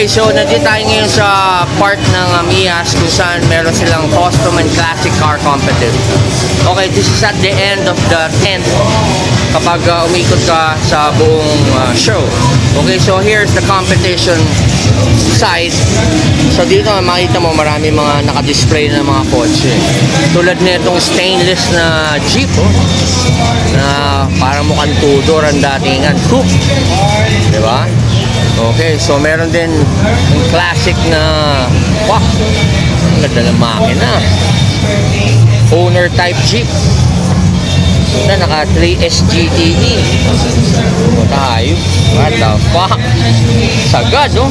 Okay, so nandito tayo ngayon sa part ng Miyas kung saan meron silang custom and classic car competition. Okay, this is at the end of the tent kapag umikot ka sa buong show. Okay, so here's the competition side. So dito makita mo marami mga naka-display na mga kotse. Tulad nitong stainless na Jeep, na parang mukhang Tudor ang datingan. Coupe. Diba? Okay, so meron din yung classic na wow, ang ganda ng makina. Owner type Jeep na naka 3S GTD. Tayo, what the fuck, sagad, no?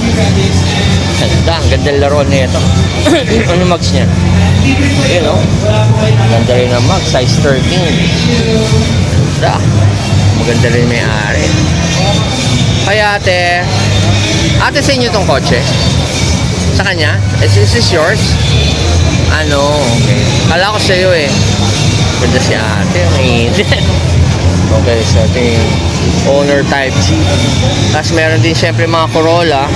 Ganda, ang ganda laro nito. Ano mags niya? Ayun, no? Ganda rin ang mag, size 13. Ganda, maganda rin may-ari. Kaya ate sa inyo tong kotse? Sa kanya? Is this yours? Ano? Okay. Kala ko sa'yo eh. Ganda si ate. Okay, so ito yung owner type Jeep. Tapos meron din syempre mga Corolla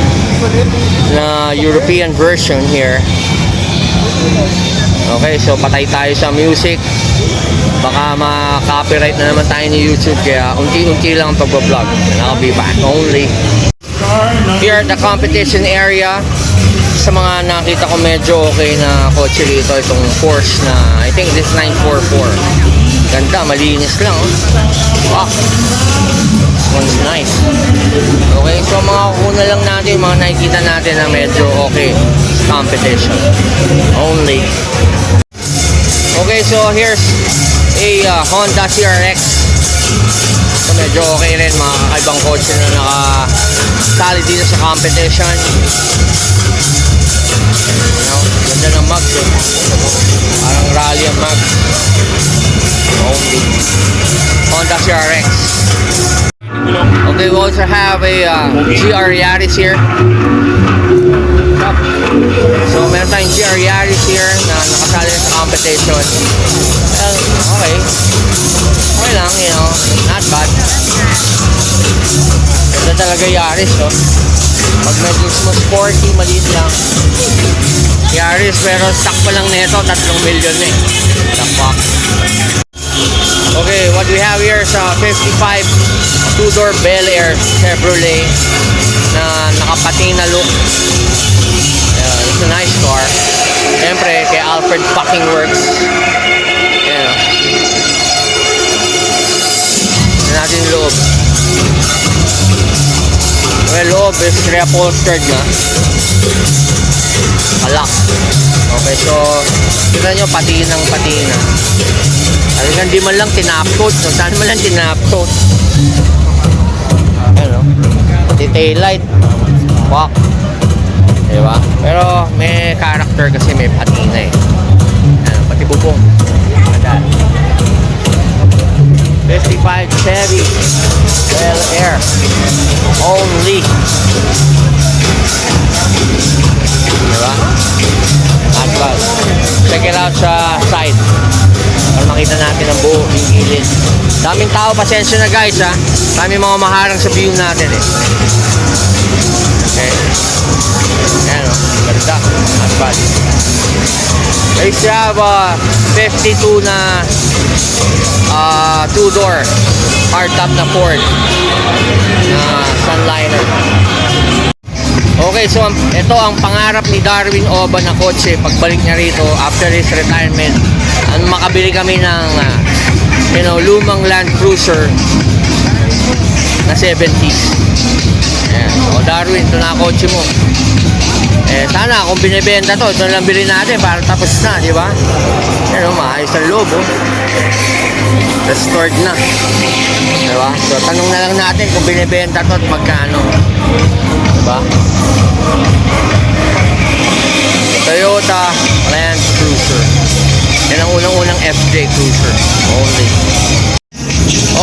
na European version here. Okay, so patay tayo sa music. Baka ma-copyright na naman tayo ni YouTube, kaya unti-unti lang ang pag-vlog. And I'll be back only. Here at the competition area, sa mga nakita ko medyo okay na kotse dito, itong Porsche na I think this 944. Ganda, malinis lang. Wow, this one's nice. Okay, so mga kuna lang natin, mga nakikita natin na medyo okay competition only. Okay, so here's a Honda CRX. So medyo okay rin, mga kakaibang kotse na nakasali dito sa competition. You know, ganda ng mag eh. Parang rally ang mag. Only Honda CRX. Okay, we also have a GR Yaris here. So meron tayong GR Yaris here na nakasali sa competition. Well, okay. Okay lang, you know, not bad. Ganda talaga Yaris, no? Pag medyo sporty, maliit lang. Yaris, pero stock pa lang nito, 3 million eh. The fuck. Okay, what we have here is a 55 two-door Bel Air Chevrolet na nakapatina look. It's a nice car. Siyempre, kay Alfred fucking works. Ayan. Tignan natin yung loob. Well, loob is reupholstered na. Kalak. Okay, so tignan nyo, patina. Talagang di man lang tinapcoat. So, saan man lang tinapcoat? Ayan, no? Pati taillight. Fuck. Diba? Pero may character kasi may patina eh. Ayan, pati bubong. Madal. 55 Chevy Bel Air only. Diba? Not bad. Check it out sa side para makita natin ang buo yung gilid. Daming tao, pasensya na guys ha. Daming mga maharang sa view natin eh. Okay. Ayan o, ganda. Not bad. Next we have 52 na two-door hardtop na Ford na Sunliner. Okay, so ito ang pangarap ni Darwin Oba na kotse pagbalik niya rito after his retirement. Makabili kami ng lumang Land Cruiser na 70s. Ayan. O Darwin, ito na kotse mo. Sana kung binibenta to, ito lang bilhin natin para tapos na, di ba? Ayan o, maayos ang loob o. Restored na, di ba? So tanong na lang natin kung binibenta to at magkano, di ba? Toyota Land Cruiser. Yan ang unang-unang FJ Cruiser only.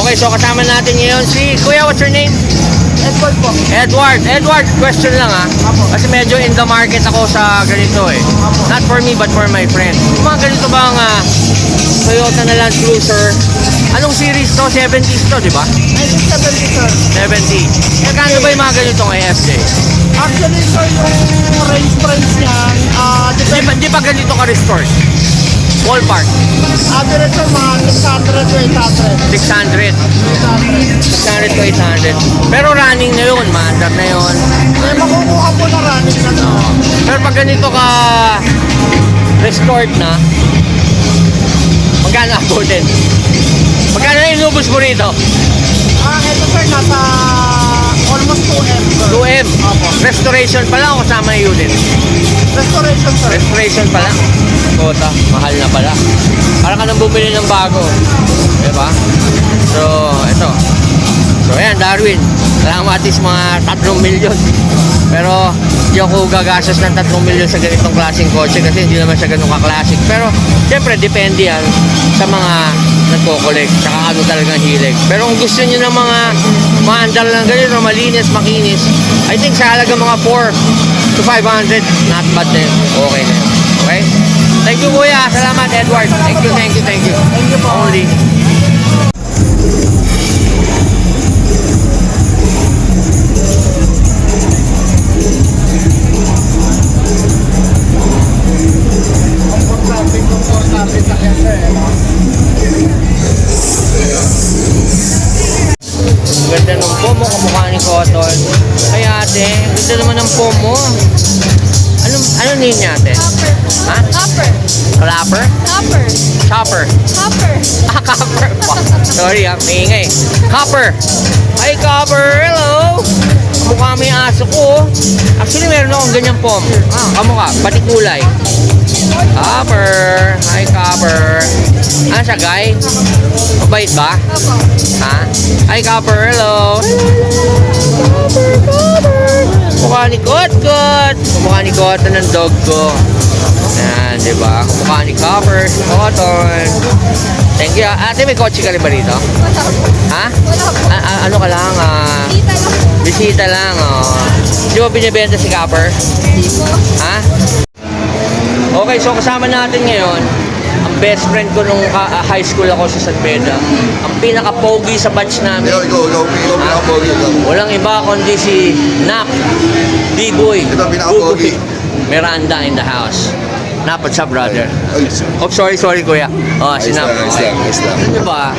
Okay, so kasama natin ngayon si Kuya, what's your name? Edward po. Edward, question lang ha. Kasi medyo in the market ako sa ganito eh. Not for me but for my friend. Yung mga ganito bang Toyota na Land Cruiser Anong series to? 70s to, di ba? 1970 sir. 70. Eh, kano ba yung mga ganitong AFJ? Actually sir, yung range price niyan, Di ba ganito ka-restored? Ballpark. average sir, mga 600 to 800. 600. 600 to 800. Pero running na yun, maandar na yun. Eh, makukuha po na running na sir. Pero pag ganito ka restored na, magkano ako din? Magkano na inubos mo rito? Ito sir, nasa almost 2M sir. 2M. Opo. Restoration pa lang o kasama yung unit? Restoration sir. Restoration pa lang. Kota, mahal na pala. Para ka nang bumili ng bago. Diba? So, ito. So, ayan, Darwin. Salamat is mga 3 milyon. Pero, hindi ako gagastos ng 3 milyon sa ganitong klaseng kotse kasi hindi naman siya ganun ka-classic. Pero, siyempre, depende yan sa mga nagko-collect, saka ano talagang hilig. Pero kung gusto niyo ng mga maandal lang ganito, malinis, makinis, I think sa halaga mga 4 to 500, not bad na yun. Okay na yun. Okay? Thank you, Kuya. Salamat, Edward. Thank you, thank you, thank you. Thank you po. Only. Ang ganda ng pomo, kamukha ni Cotton. Ay ate, ang ganda naman ng pomo. Ano name niya ate? Ha? Copper. Clapper? Copper. Chopper? Copper. Ah, Copper. Sorry maingay. Copper. Hi Copper, hello! Kamukha mo yung aso ko. Actually, meron akong ganyang pom. Kamukha, pati kulay. Copper. Hi Copper. Ano siya, guy? Mabait ba? Opo. Ha? Hi Copper, hello! Copper, Copper! Mukha ni Kot-Kot! Mukha ni Cotton ng dog ko. Ayan, di ba? Mukha ni Copper, si Cotton. Thank you. Ate, may kotse ka rin ba rito? Wala po. Ha? Wala po. Ano ka lang? Kita lang po. Bisita lang, oh. Di ba binibenta si Copper? Hindi po. Ha? Okay, so kasama natin ngayon ang best friend ko nung high school ako sa San Pedro. Ang pinaka-pogi sa batch namin. Ikaw, pinaka-pogi. Walang iba kundi si Nap, D-Boy, Ito, pinaka-pogi. Miranda in the house. Nap, what's up, brother? Ay, Oh, sorry, kuya. Oh, si Nap. ayos lang. Alam niyo ba,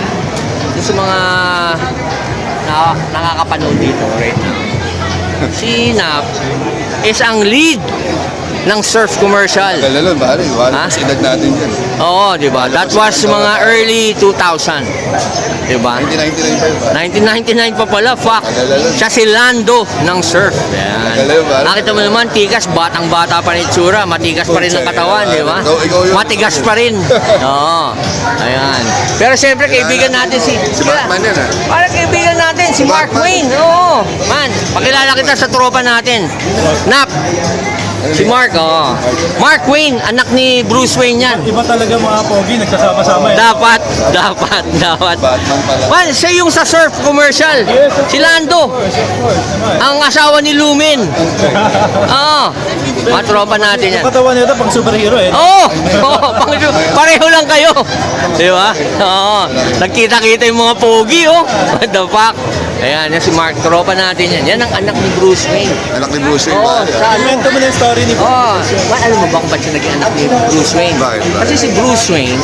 yung sa mga nakakapanood dito right now, si Nap is ang lead ng surf commercial. Galalon, bali. Ha? Mas edad natin dyan. Oo, di ba? That was mga early 2000. Di ba? 1999 pa. 1999 pa pala, fuck. Siya si Lando ng surf. Yan. Galing ba? Nakita mo naman, tigas, batang-bata pa rin itsura, matigas pa rin ang katawan, di ba? Ikaw yun. Matigas pa rin. Oo. Ayan. Pero siyempre, kaibigan natin si... Si Batman yan, ha? Parang kaibigan natin, si Mark Batman. Wayne. Oo. Man, pakilala kita sa tropa natin. Nap. Si Mark, oh. Mark Wayne, anak ni Bruce Wayne yan. Iba talaga mga pogi, nagsasama-sama eh. Dapat. Batman pala. Man, siya yung sa surf commercial. Si Lando. Ang asawa ni Lumin. Oo. Mga tropa natin yan. Katawan nito pang superhero eh. Oo. Pareho lang kayo. Di ba? Oo. Nagkita-kita yung mga pogi, oh. What the fuck? Ayan, yan si Mark. Tropa natin yan. Yan ang anak ni Bruce Wayne. Anak ni Bruce Wayne. Oo. pare. Sa ano? Kwento mo na yung story ni Oh, alam mo ba kung ba't siya naging anak ni Bruce Wayne? Bakit? Kasi si Bruce Wayne,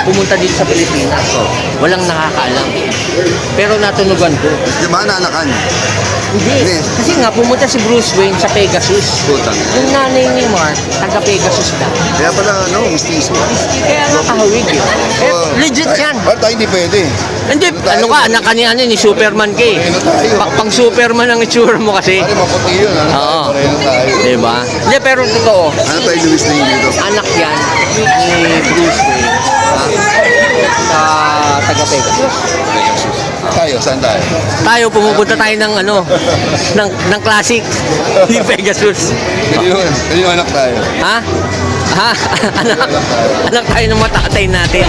pumunta dito sa Pilipinas, walang nakakaalam. Pero natunugan ko. Di ba naanakan? Hindi. Kasi nga, pumunta si Bruce Wayne sa Pegasus. Putang. Yung nanay ni Mark, taga Pegasus na. Kaya pala, mistiso. Kaya nga kahawig eh. Legit yan. Ba't tayo hindi pwede? Hindi, ano ka, anak ka ni Superman ka eh. Pang Superman ang itsura mo kasi. Pare, maputi yun. Oo. Pareho tayo. Diba? Hindi, pero totoo. Ano tayo Luis na yun dito? Anak yan ni Bruce Wayne sa taga Pegasus. Tayo, saan tayo? Tayo, pumupunta tayo ng ano, ng classic ni Pegasus. Kanino anak tayo? Ha? Ha? Anak tayo ng matatay natin.